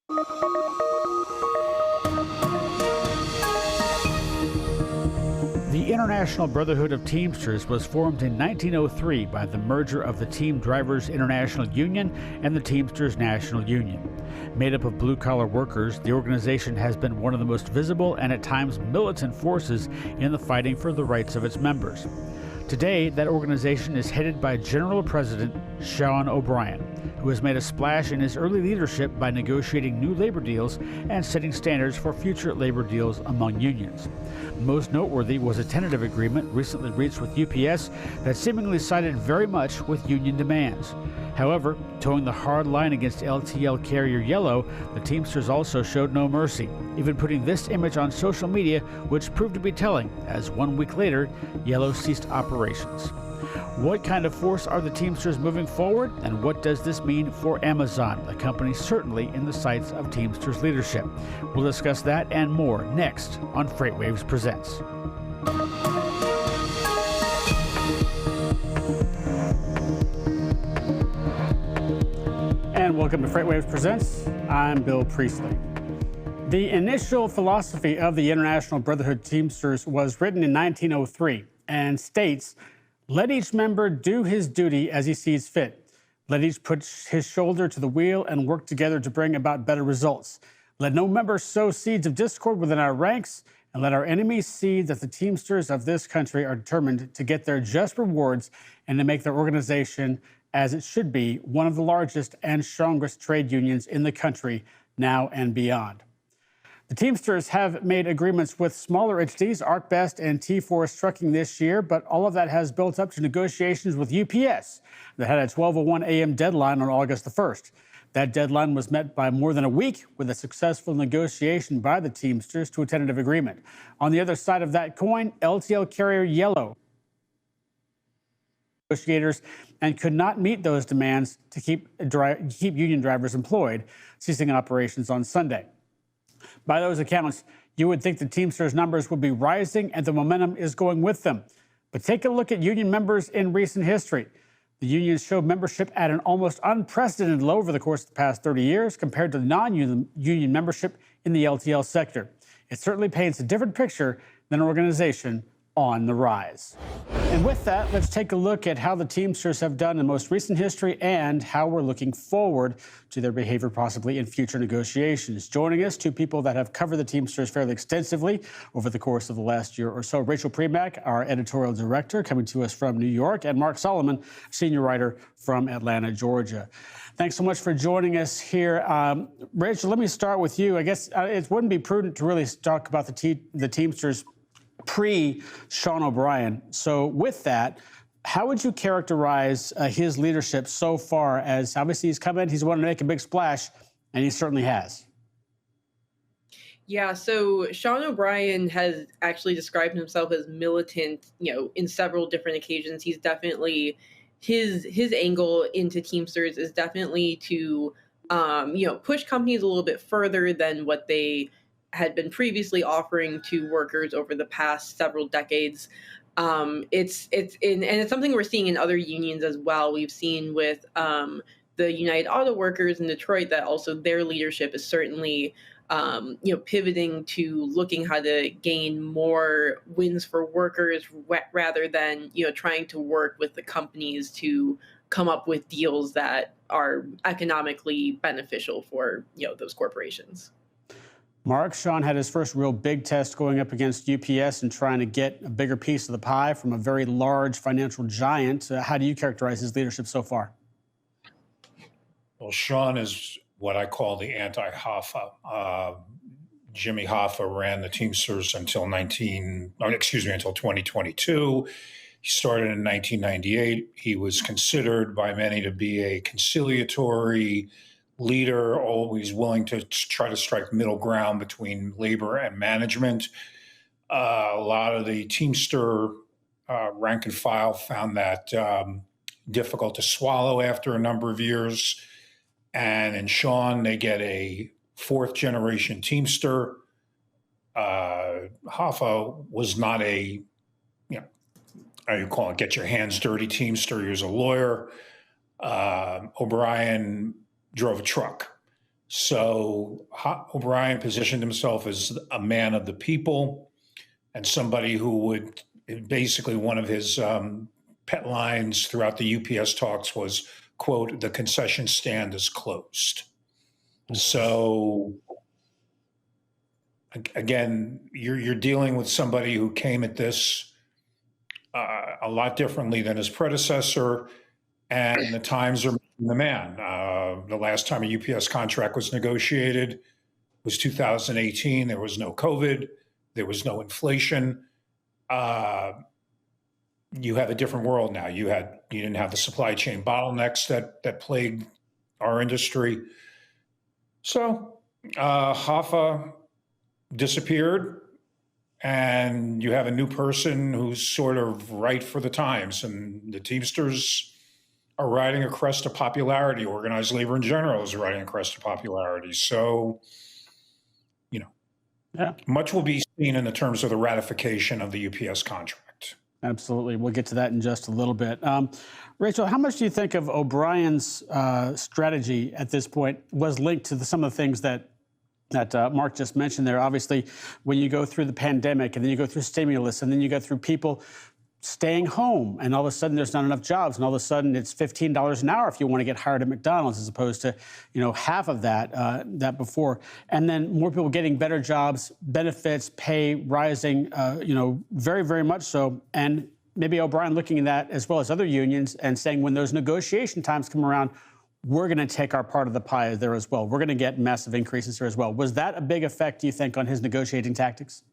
The International Brotherhood of Teamsters was formed in 1903 by the merger of the Team Drivers International Union and the Teamsters National Union. Made up of blue-collar workers, the organization has been one of the most visible and at times militant forces in the fighting for the rights of its members. Today, that organization is headed by General President Sean O'Brien, who has made a splash in his early leadership by negotiating new labor deals and setting standards for future labor deals among unions. Most noteworthy was a tentative agreement recently reached with UPS that seemingly sided very much with union demands. However, towing the hard line against LTL carrier Yellow, the Teamsters also showed no mercy, even putting this image on social media, which proved to be telling, as 1 week later, Yellow ceased operations. What kind of force are the Teamsters moving forward, and what does this mean for Amazon, a company certainly in the sights of Teamsters leadership? We'll discuss that and more next on FreightWaves Presents. And welcome to FreightWaves Presents. I'm Bill Priestley. The initial philosophy of the International Brotherhood Teamsters was written in 1903 and states, "Let each member do his duty as he sees fit. Let each put his shoulder to the wheel and work together to bring about better results. Let no member sow seeds of discord within our ranks, and let our enemies see that the Teamsters of this country are determined to get their just rewards and to make their organization, as it should be, one of the largest and strongest trade unions in the country now and beyond." The Teamsters have made agreements with smaller entities, ArcBest and T-Force Trucking this year, but all of that has built up to negotiations with UPS that had a 12:01 a.m. deadline on August the 1st. That deadline was met by more than a week with a successful negotiation by the Teamsters to a tentative agreement. On the other side of that coin, LTL carrier Yellow negotiators and could not meet those demands to keep union drivers employed, ceasing operations on Sunday. By those accounts, you would think the Teamsters numbers would be rising and the momentum is going with them. But take a look at union members in recent history. The unions showed membership at an almost unprecedented low over the course of the past 30 years compared to the non-union membership in the LTL sector. It certainly paints a different picture than an organization on the rise. And with that, let's take a look at how the Teamsters have done in most recent history and how we're looking forward to their behavior possibly in future negotiations. Joining us, two people that have covered the Teamsters fairly extensively over the course of the last year or so. Rachel Premack, our editorial director, coming to us from New York, and Mark Solomon, senior writer from Atlanta, Georgia. Thanks so much for joining us here. Rachel, let me start with you. I guess it wouldn't be prudent to really talk about the Teamsters pre-Sean O'Brien. So with that, how would you characterize his leadership so far, as obviously he's come in, he's wanted to make a big splash, and he certainly has? Yeah, so Sean O'Brien has actually described himself as militant, in several different occasions. He's definitely, his angle into Teamsters is definitely to, push companies a little bit further than what they had been previously offering to workers over the past several decades. It's something we're seeing in other unions as well. We've seen with the United Auto Workers in Detroit that also their leadership is certainly pivoting to looking how to gain more wins for workers rather than trying to work with the companies to come up with deals that are economically beneficial for those corporations. Mark, Sean had his first real big test going up against UPS and trying to get a bigger piece of the pie from a very large financial giant. How do you characterize his leadership so far? Well, Sean is what I call the anti-Hoffa. Jimmy Hoffa ran the Teamsters until 2022. He started in 1998. He was considered by many to be a conciliatory leader, always willing to try to strike middle ground between labor and management. A lot of the Teamster rank and file found that difficult to swallow after a number of years. And in Sean, they get a fourth generation Teamster. Hoffa was not a, how you call it, get your hands dirty Teamster. He was a lawyer. O'Brien drove a truck. So O'Brien positioned himself as a man of the people and somebody who would basically one of his pet lines throughout the UPS talks was, quote, the concession stand is closed. So again, you're dealing with somebody who came at this a lot differently than his predecessor, and the times are making the man. The last time a UPS contract was negotiated was 2018. There was no COVID, there was no inflation. You have a different world now. You didn't have the supply chain bottlenecks that plagued our industry. So Hoffa disappeared, and you have a new person who's sort of right for the times. And the Teamsters are riding a crest of popularity. Organized labor in general is riding a crest of popularity. So, much will be seen in the terms of the ratification of the UPS contract. Absolutely. We'll get to that in just a little bit. Rachel, how much do you think of O'Brien's strategy at this point was linked to some of the things that Mark just mentioned there? Obviously, when you go through the pandemic and then you go through stimulus and then you go through people staying home and all of a sudden there's not enough jobs and all of a sudden it's $15 an hour if you want to get hired at McDonald's as opposed to, half of that before. And then more people getting better jobs, benefits, pay rising, very, very much so. And maybe O'Brien looking at that as well as other unions and saying when those negotiation times come around, we're going to take our part of the pie there as well. We're going to get massive increases there as well. Was that a big effect, do you think, on his negotiating tactics?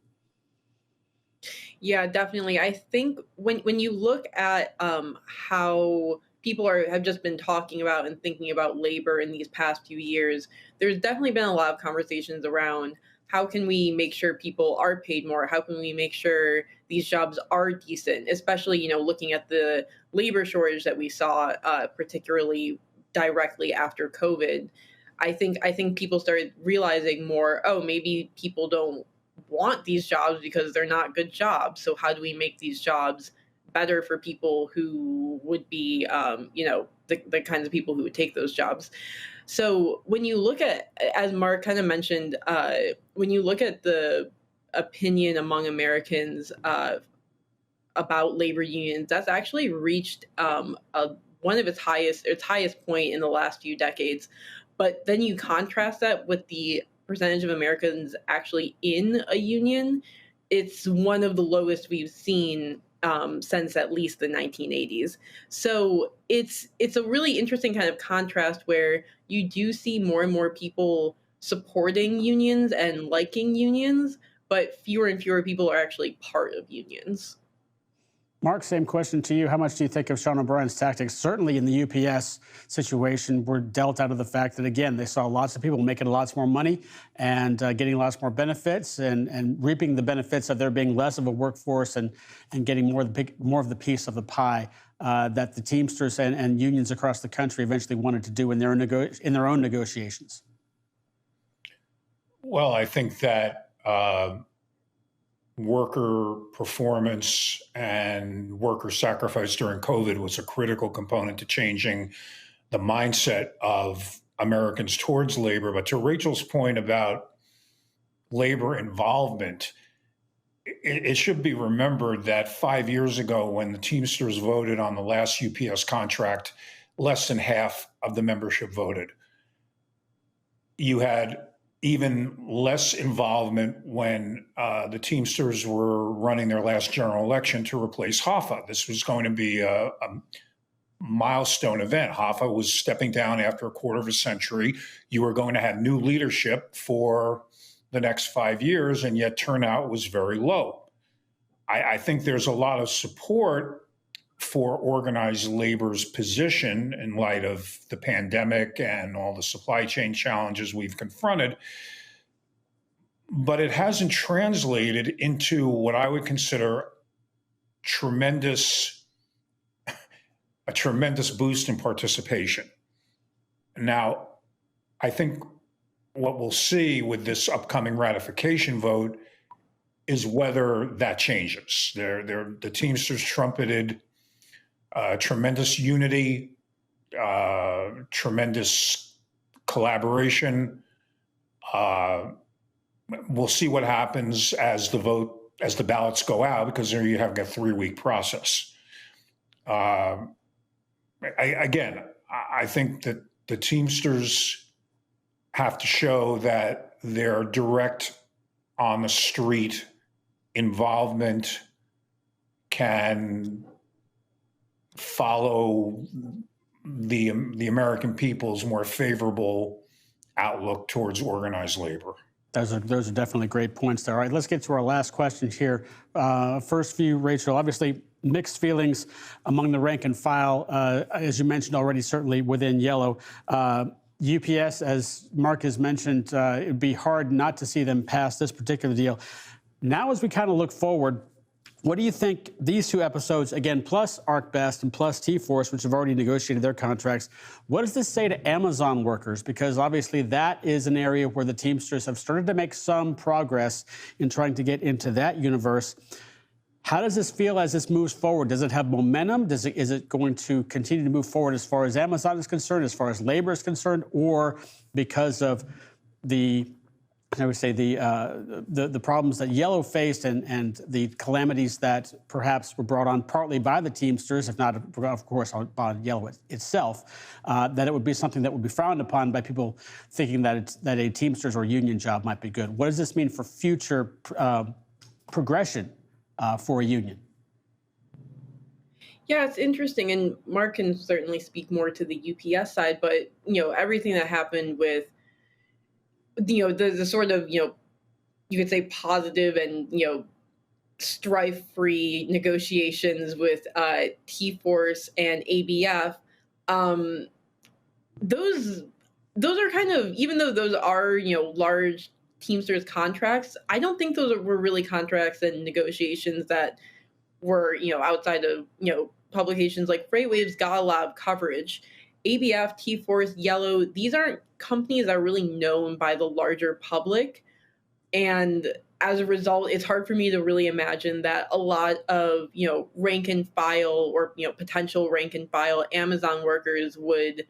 Yeah, definitely. I think when you look at how people have just been talking about and thinking about labor in these past few years, there's definitely been a lot of conversations around how can we make sure people are paid more? How can we make sure these jobs are decent? Especially, looking at the labor shortage that we saw, particularly directly after COVID. I think people started realizing more, oh, maybe people don't want these jobs because they're not good jobs. So how do we make these jobs better for people who would be, the kinds of people who would take those jobs? So when you look at, as Mark kind of mentioned, when you look at the opinion among Americans about labor unions, that's actually reached one of its highest point in the last few decades. But then you contrast that with the percentage of Americans actually in a union, it's one of the lowest we've seen since at least the 1980s. So it's a really interesting kind of contrast where you do see more and more people supporting unions and liking unions, but fewer and fewer people are actually part of unions. Mark, same question to you. How much do you think of Sean O'Brien's tactics? Certainly in the UPS situation, were dealt out of the fact that, again, they saw lots of people making lots more money and getting lots more benefits and reaping the benefits of there being less of a workforce and getting more of the piece of the pie that the Teamsters and unions across the country eventually wanted to do in their own negotiations. Well, I think that worker performance and worker sacrifice during COVID was a critical component to changing the mindset of Americans towards labor. But to Rachel's point about labor involvement, it should be remembered that 5 years ago, when the Teamsters voted on the last UPS contract, less than half of the membership voted. You had even less involvement when the Teamsters were running their last general election to replace Hoffa. This was going to be a milestone event. Hoffa was stepping down after a quarter of a century. You were going to have new leadership for the next 5 years, and yet turnout was very low. I think there's a lot of support for organized labor's position in light of the pandemic and all the supply chain challenges we've confronted. But it hasn't translated into what I would consider a tremendous boost in participation. Now, I think what we'll see with this upcoming ratification vote is whether that changes. The Teamsters trumpeted tremendous unity, tremendous collaboration, Uh, we'll see what happens as the ballots go out, because there you have a 3-week process. I think that the Teamsters have to show that their direct on the street involvement can follow the American people's more favorable outlook towards organized labor. Those are definitely great points there. All right, let's get to our last question here. First for you, Rachel. Obviously, mixed feelings among the rank and file, as you mentioned already, certainly within Yellow. UPS, as Mark has mentioned, it would be hard not to see them pass this particular deal. Now, as we kind of look forward, what do you think these two episodes, again, plus ArcBest and plus T-Force, which have already negotiated their contracts, what does this say to Amazon workers? Because obviously that is an area where the Teamsters have started to make some progress in trying to get into that universe. How does this feel as this moves forward? Does it have momentum? Is it going to continue to move forward as far as Amazon is concerned, as far as labor is concerned, or because of the problems that Yellow faced and the calamities that perhaps were brought on partly by the Teamsters, if not, of course, on Yellow itself, that it would be something that would be frowned upon by people thinking that a Teamsters or union job might be good. What does this mean for future progression for a union? Yeah, it's interesting, and Mark can certainly speak more to the UPS side, but everything that happened with the sort of you could say positive and strife-free negotiations with T-Force and ABF, those are kind of, even though those are large Teamsters contracts, I don't think those were really contracts and negotiations that were outside of publications like FreightWaves got a lot of coverage. ABF, T-Force, Yellow, these aren't companies that are really known by the larger public. And as a result, it's hard for me to really imagine that a lot of, rank and file or, potential rank and file Amazon workers would,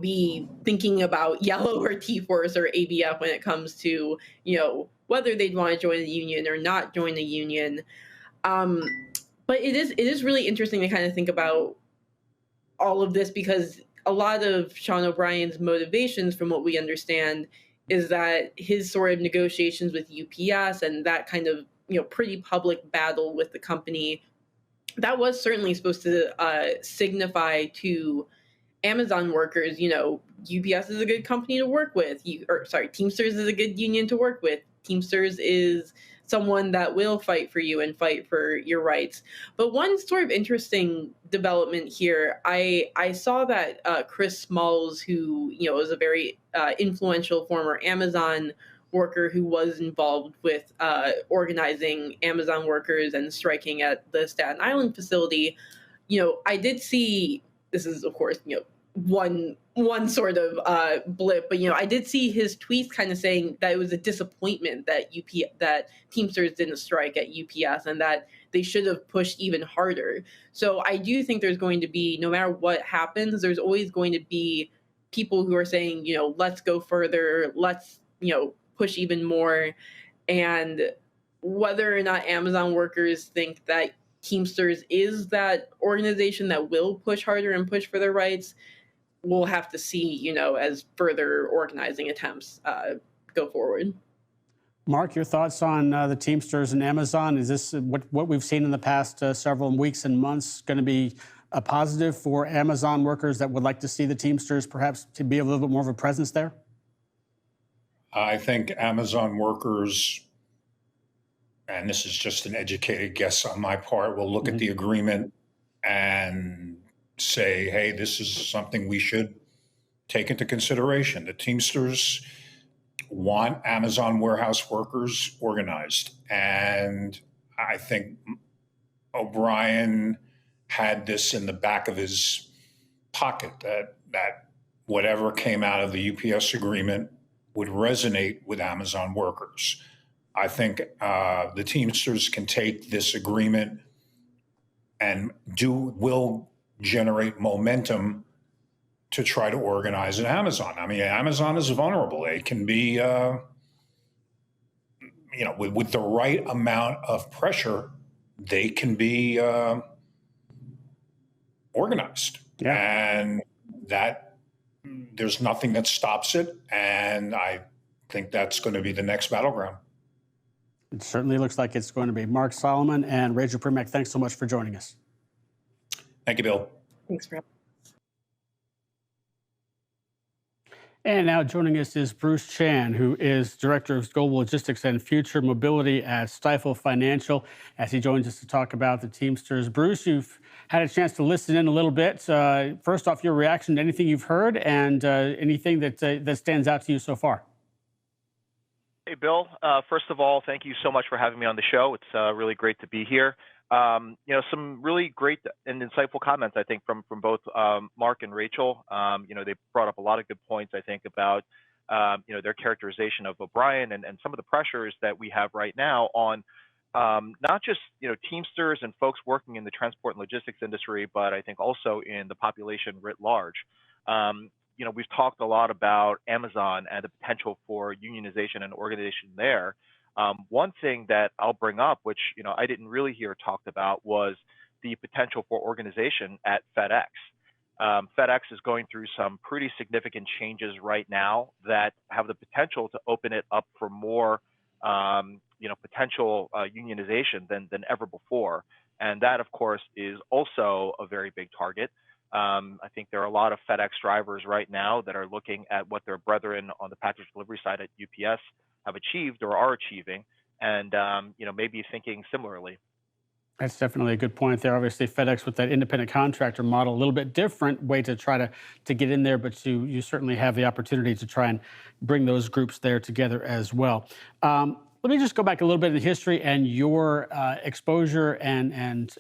be thinking about Yellow or T-Force or ABF when it comes to, whether they'd want to join the union or not join the union. But it is really interesting to kind of think about all of this, because a lot of Sean O'Brien's motivations, from what we understand, is that his sort of negotiations with UPS and that kind of pretty public battle with the company, that was certainly supposed to signify to Amazon workers, UPS is a good company to work with. Teamsters is a good union to work with. Teamsters is someone that will fight for you and fight for your rights. But one sort of interesting development here, I saw that Chris Smalls, who is a very influential former Amazon worker who was involved with organizing Amazon workers and striking at the Staten Island facility, I did see, this is of course one sort of blip, but I did see his tweets kind of saying that it was a disappointment that that Teamsters didn't strike at UPS and that they should have pushed even harder. So I do think there's going to be, no matter what happens, there's always going to be people who are saying, let's go further, let's push even more. And whether or not Amazon workers think that Teamsters is that organization that will push harder and push for their rights, we'll have to see, as further organizing attempts go forward. Mark, your thoughts on the Teamsters and Amazon? Is this what we've seen in the past several weeks and months going to be a positive for Amazon workers that would like to see the Teamsters perhaps to be a little bit more of a presence there? I think Amazon workers, and this is just an educated guess on my part, will look at the agreement and say, hey, this is something we should take into consideration. The Teamsters want Amazon warehouse workers organized. And I think O'Brien had this in the back of his pocket, that whatever came out of the UPS agreement would resonate with Amazon workers. I think the Teamsters can take this agreement and will generate momentum to try to organize at Amazon. I mean, Amazon is vulnerable. It can be, with the right amount of pressure, they can be organized. Yeah. And that there's nothing that stops it. And I think that's going to be the next battleground. It certainly looks like it's going to be. Mark Solomon and Rachel Primack, thanks so much for joining us. Thank you, Bill. Thanks for having me. And now joining us is Bruce Chan, who is Director of Global Logistics and Future Mobility at Stifel Financial, as he joins us to talk about the Teamsters. Bruce, you've had a chance to listen in a little bit. First off, your reaction to anything you've heard and anything that stands out to you so far. Hey, Bill. First of all, thank you so much for having me on the show. It's really great to be here. Some really great and insightful comments, I think, from both Mark and Rachel. They brought up a lot of good points, I think, about their characterization of O'Brien and some of the pressures that we have right now on not just Teamsters and folks working in the transport and logistics industry, but I think also in the population writ large. We've talked a lot about Amazon and the potential for unionization and organization there. One thing that I'll bring up, which I didn't really hear talked about, was the potential for organization at FedEx. FedEx is going through some pretty significant changes right now that have the potential to open it up for more, potential unionization than ever before. And that, of course, is also a very big target. I think there are a lot of FedEx drivers right now that are looking at what their brethren on the package delivery side at UPS have achieved or are achieving, and maybe thinking similarly. That's definitely a good point there. Obviously, FedEx with that independent contractor model, a little bit different way to try to get in there, but you certainly have the opportunity to try and bring those groups there together as well. Let me just go back a little bit in history and your exposure and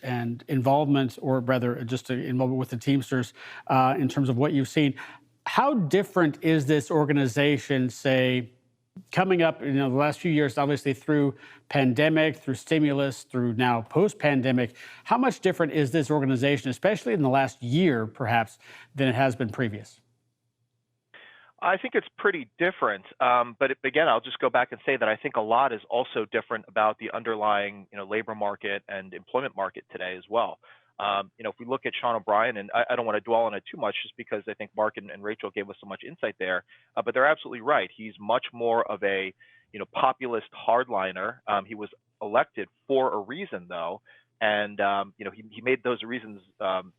involvement, or rather just involvement with the Teamsters in terms of what you've seen. How different is this organization, say, coming up, the last few years, obviously through pandemic, through stimulus, through now post-pandemic? How much different is this organization, especially in the last year, perhaps, than it has been previous? I think it's pretty different, but again, I'll just go back and say that I think a lot is also different about the underlying, labor market and employment market today as well. If we look at Sean O'Brien, and I don't want to dwell on it too much, just because I think Mark and Rachel gave us so much insight there, but they're absolutely right. He's much more of a, populist hardliner. He was elected for a reason, though, and he made those reasons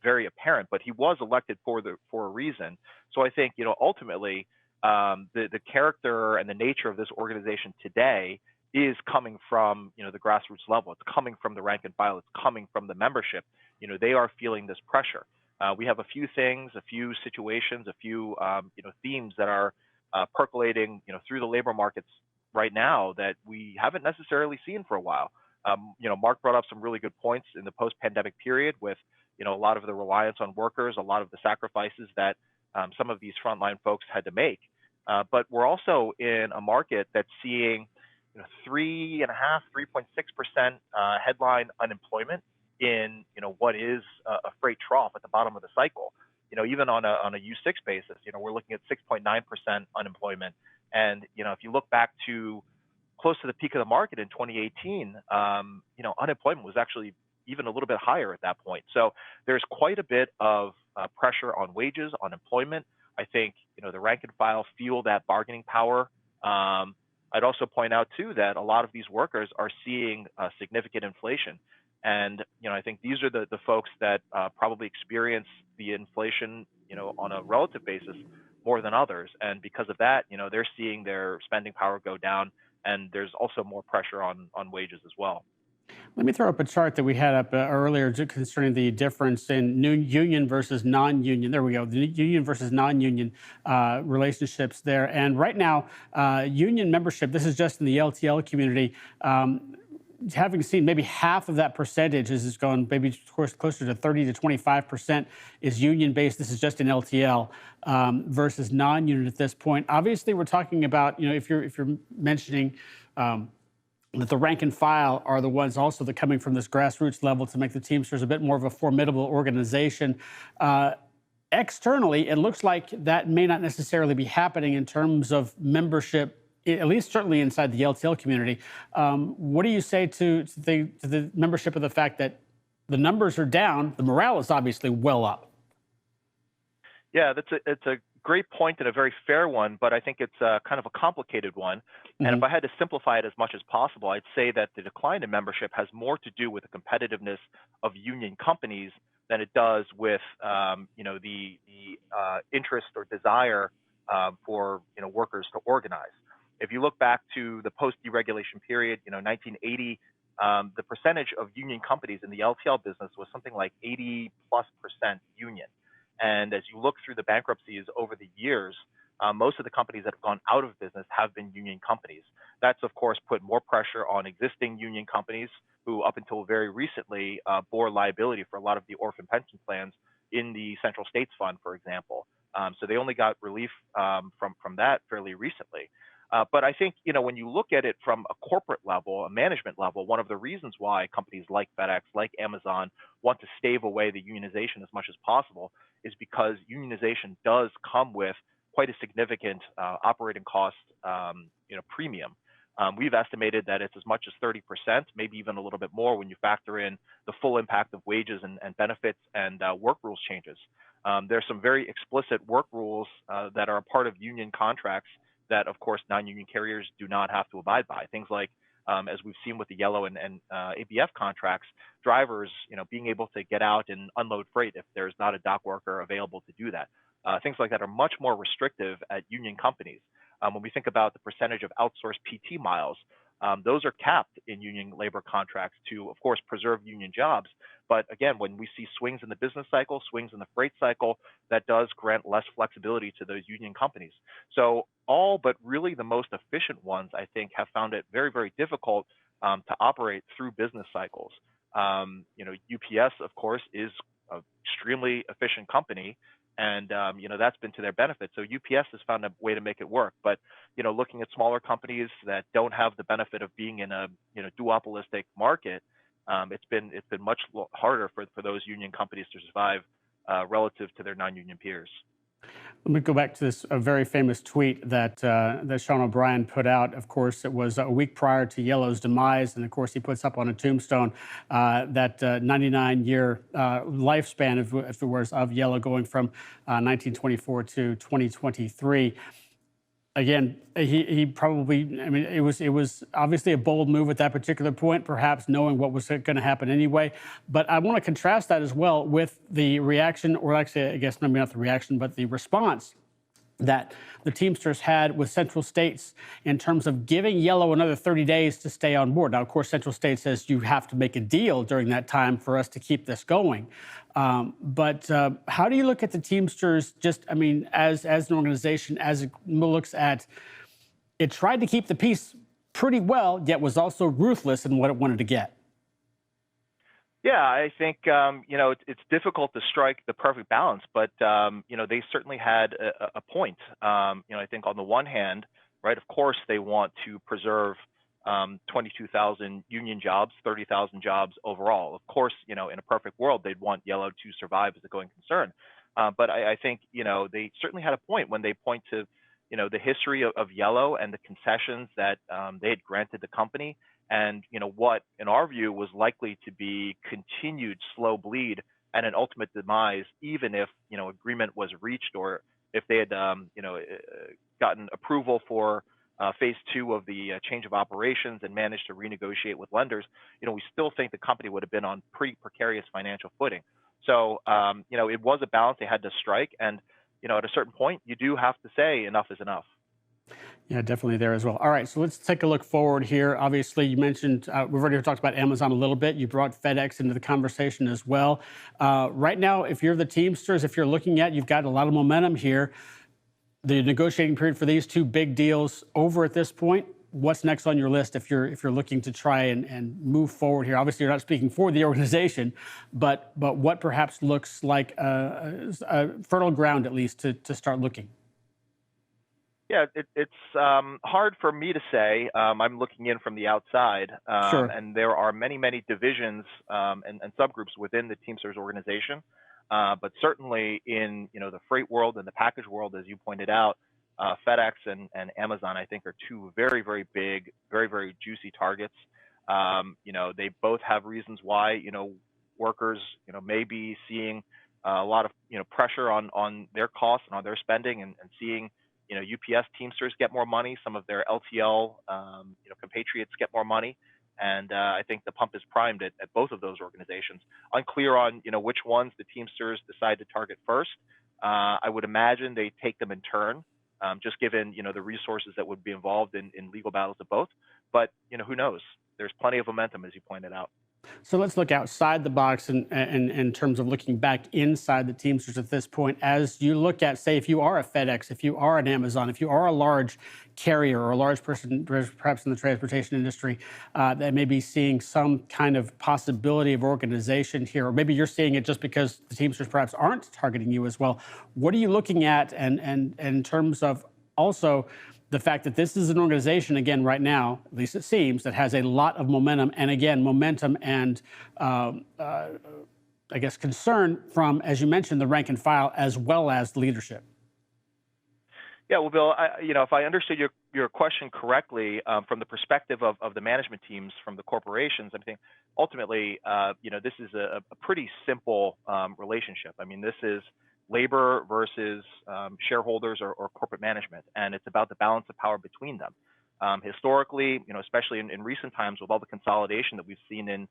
very apparent. But he was elected for a reason. So I think ultimately the character and the nature of this organization today is coming from the grassroots level. It's coming from the rank and file. It's coming from the membership. They are feeling this pressure. We have a few things, a few situations, a few themes that are percolating through the labor markets right now that we haven't necessarily seen for a while. Mark brought up some really good points in the post-pandemic period with a lot of the reliance on workers, a lot of the sacrifices that some of these frontline folks had to make. But we're also in a market that's seeing 3.5, 3.6% headline unemployment in what is a freight trough at the bottom of the cycle. Even on a U6 basis, we're looking at 6.9% unemployment. And if you look back to close to the peak of the market in 2018, unemployment was actually even a little bit higher at that point. So there's quite a bit of pressure on wages, on employment. I think the rank and file feel that bargaining power. I'd also point out too that a lot of these workers are seeing significant inflation. And I think these are the folks that probably experience the inflation on a relative basis more than others. And because of that, they're seeing their spending power go down, and there's also more pressure on wages as well. Let me throw up a chart that we had up earlier concerning the difference in union versus non-union. There we go, the union versus non-union relationships there. And right now, union membership, this is just in the LTL community, having seen maybe half of that percentage is going maybe closer to 30 to 25% is union-based. This is just in LTL versus non-union at this point. Obviously, we're talking about, if you're mentioning that the rank and file are the ones also that coming from this grassroots level to make the Teamsters a bit more of a formidable organization. externally, it looks like that may not necessarily be happening in terms of membership, at least certainly inside the LTL community. What do you say to the membership of the fact that the numbers are down, the morale is obviously well up? Yeah, it's a great point and a very fair one, but I think it's kind of a complicated one. And if I had to simplify it as much as possible, I'd say that the decline in membership has more to do with the competitiveness of union companies than it does with the interest or desire for workers to organize. If you look back to the post-deregulation period, 1980, the percentage of union companies in the LTL business was something like 80+% union. And as you look through the bankruptcies over the years, most of the companies that have gone out of business have been union companies. That's, of course, put more pressure on existing union companies who, up until very recently, bore liability for a lot of the orphan pension plans in the Central States Fund, for example. So they only got relief from that fairly recently. But I think, when you look at it from a corporate level, a management level, one of the reasons why companies like FedEx, like Amazon, want to stave away the unionization as much as possible is because unionization does come with quite a significant operating cost, premium. We've estimated that it's as much as 30%, maybe even a little bit more when you factor in the full impact of wages and benefits and work rules changes. There's some very explicit work rules that are a part of union contracts that, of course, non-union carriers do not have to abide by. Things like, as we've seen with the Yellow and ABF contracts, drivers, being able to get out and unload freight if there's not a dock worker available to do that. Things like that are much more restrictive at union companies. When we think about the percentage of outsourced PT miles, those are capped in union labor contracts to, of course, preserve union jobs. But again, when we see swings in the business cycle, swings in the freight cycle, that does grant less flexibility to those union companies. So all but really the most efficient ones, I think, have found it very, very difficult to operate through business cycles. UPS, of course, is an extremely efficient company. And, that's been to their benefit. So UPS has found a way to make it work. But, looking at smaller companies that don't have the benefit of being in a, duopolistic market, it's been much harder for those union companies to survive relative to their non-union peers. Let me go back to this very famous tweet that Sean O'Brien put out. Of course, it was a week prior to Yellow's demise, and of course, he puts up on a tombstone that 99-year lifespan, if it was, of Yellow, going from 1924 to 2023. Again, he probably, I mean, it was obviously a bold move at that particular point, perhaps knowing what was going to happen anyway. But I want to contrast that as well with the reaction, or actually, I guess maybe not the reaction, but the response that the Teamsters had with Central States in terms of giving Yellow another 30 days to stay on board. Now, of course, Central States says you have to make a deal during that time for us to keep this going. But how do you look at the Teamsters, just, I mean, as an organization, as it looks at, it tried to keep the peace pretty well, yet was also ruthless in what it wanted to get? Yeah, I think it's difficult to strike the perfect balance, but they certainly had a point. I think on the one hand, right, of course they want to preserve 22,000 union jobs, 30,000 jobs overall. Of course, in a perfect world, they'd want Yellow to survive as a going concern. But I think they certainly had a point when they point to the history of Yellow and the concessions that they had granted the company. And what, in our view, was likely to be continued slow bleed and an ultimate demise, even if agreement was reached, or if they had gotten approval for phase 2 of the change of operations and managed to renegotiate with lenders. We still think the company would have been on pretty precarious financial footing. So it was a balance they had to strike, and at a certain point, you do have to say enough is enough. Yeah, definitely there as well. All right, so let's take a look forward here. Obviously, you mentioned, we've already talked about Amazon a little bit. You brought FedEx into the conversation as well. Right now, if you're the Teamsters, if you're looking at, you've got a lot of momentum here. The negotiating period for these two big deals over at this point. What's next on your list if you're looking to try and move forward here? Obviously, you're not speaking for the organization, but what perhaps looks like a fertile ground, at least, to start looking? Yeah, it's hard for me to say. I'm looking in from the outside, Sure. and there are many, many divisions and subgroups within the Teamsters organization. But certainly in the freight world and the package world, as you pointed out, FedEx and Amazon, I think, are two very, very big, very, very juicy targets. They both have reasons why workers may be seeing a lot of pressure on their costs and on their spending, and seeing UPS Teamsters get more money, some of their LTL compatriots get more money. And I think the pump is primed at both of those organizations. Unclear on which ones the Teamsters decide to target first. I would imagine they take them in turn, just given the resources that would be involved in legal battles of both. But who knows? There's plenty of momentum, as you pointed out. So let's look outside the box in terms of looking back inside the Teamsters at this point. As you look at, say, if you are a FedEx, if you are an Amazon, if you are a large carrier or a large person, perhaps in the transportation industry, that may be seeing some kind of possibility of organization here, or maybe you're seeing it just because the Teamsters perhaps aren't targeting you as well. What are you looking at, and in terms of also the fact that this is an organization, again, right now, at least it seems, that has a lot of momentum, and again, momentum and I guess concern from, as you mentioned, the rank and file as well as leadership? Yeah, well, Bill, if I understood your question correctly, from the perspective of the management teams from the corporations, I think ultimately, this is a pretty simple relationship. I mean, this is labor versus shareholders or corporate management, and it's about the balance of power between them. Historically, especially in recent times, with all the consolidation that we've seen in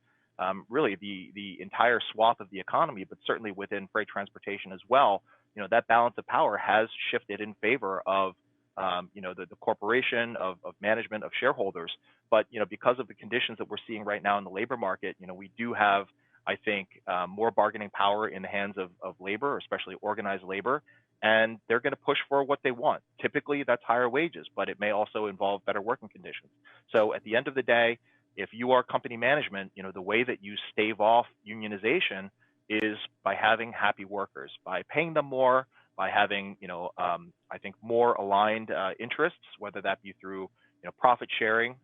really the entire swath of the economy, but certainly within freight transportation as well, that balance of power has shifted in favor of the corporation, of management, of shareholders. But because of the conditions that we're seeing right now in the labor market, we do have, I think, more bargaining power in the hands of labor, especially organized labor, and they're going to push for what they want. Typically, that's higher wages, but it may also involve better working conditions. So at the end of the day, if you are company management, the way that you stave off unionization is by having happy workers, by paying them more, by having, I think, more aligned interests, whether that be through, profit sharing,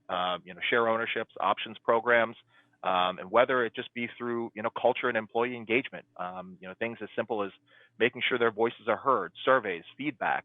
share ownerships, options programs, and whether it just be through, culture and employee engagement, things as simple as making sure their voices are heard, surveys, feedback,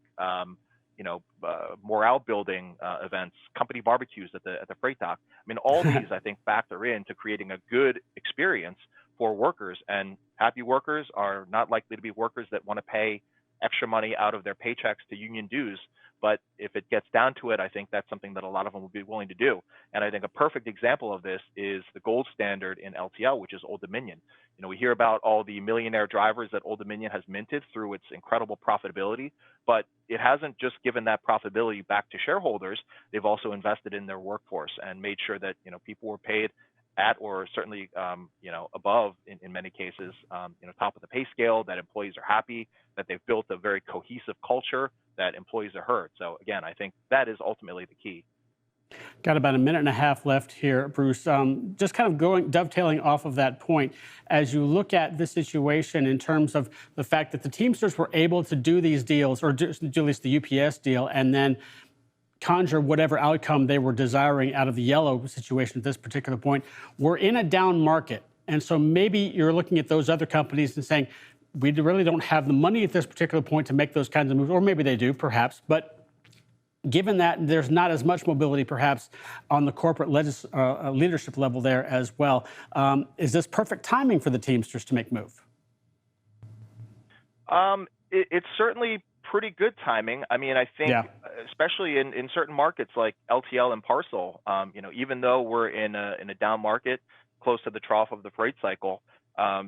morale building events, company barbecues at the freight dock. I mean, all these, I think, factor into creating a good experience for workers, and happy workers are not likely to be workers that want to pay extra money out of their paychecks to union dues. But if it gets down to it, I think that's something that a lot of them would be willing to do. And I think a perfect example of this is the gold standard in LTL, which is Old Dominion. We hear about all the millionaire drivers that Old Dominion has minted through its incredible profitability, but it hasn't just given that profitability back to shareholders. They've also invested in their workforce and made sure that people were paid at, or certainly above, in many cases, top of the pay scale, that employees are happy, that they've built a very cohesive culture, that employees are heard. So again, I think that is ultimately the key. Got about a minute and a half left here, Bruce. Just kind of dovetailing off of that point, as you look at this situation in terms of the fact that the Teamsters were able to do these deals, or do at least the UPS deal, and then conjure whatever outcome they were desiring out of the yellow situation at this particular point. We're in a down market. And so maybe you're looking at those other companies and saying, we really don't have the money at this particular point to make those kinds of moves, or maybe they do, perhaps. But given that there's not as much mobility, perhaps, on the corporate leadership level there as well, is this perfect timing for the Teamsters to make move? It's certainly pretty good timing. I mean, I think, especially in certain markets like LTL and parcel, even though we're in a down market, close to the trough of the freight cycle,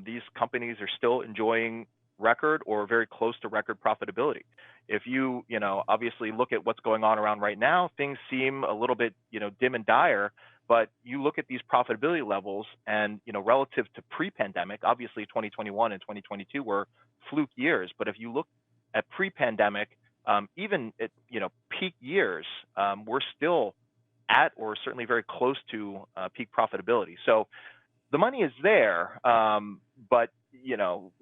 these companies are still enjoying record or very close to record profitability. If you, obviously look at what's going on around right now, things seem a little bit, dim and dire, but you look at these profitability levels and, relative to pre-pandemic, obviously 2021 and 2022 were fluke years. But if you look at pre-pandemic, even at, peak years, we're still at, or certainly very close to, peak profitability. So the money is there, but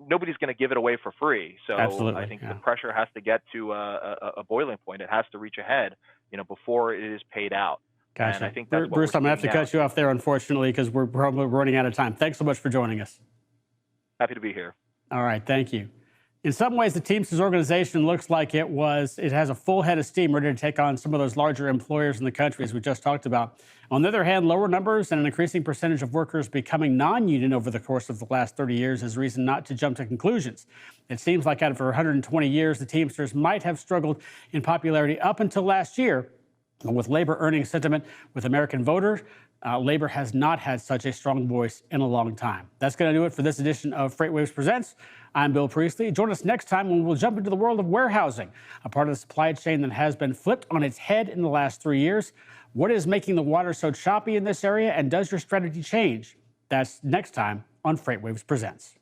nobody's going to give it away for free. So absolutely, I think the pressure has to get to a boiling point. It has to reach a head, before it is paid out. Gotcha. And I think that's Bruce, I'm going to have to cut you off there, unfortunately, because we're probably running out of time. Thanks so much for joining us. Happy to be here. All right, thank you. In some ways, the Teamsters organization looks like it has a full head of steam ready to take on some of those larger employers in the country, as we just talked about. On the other hand, lower numbers and an increasing percentage of workers becoming non-union over the course of the last 30 years is reason not to jump to conclusions. It seems like out of 120 years, the Teamsters might have struggled in popularity up until last year. And with labor earning sentiment with American voters, labor has not had such a strong voice in a long time. That's going to do it for this edition of FreightWaves Presents. I'm Bill Priestley. Join us next time when we'll jump into the world of warehousing, a part of the supply chain that has been flipped on its head in the last 3 years. What is making the water so choppy in this area, and does your strategy change? That's next time on FreightWaves Presents.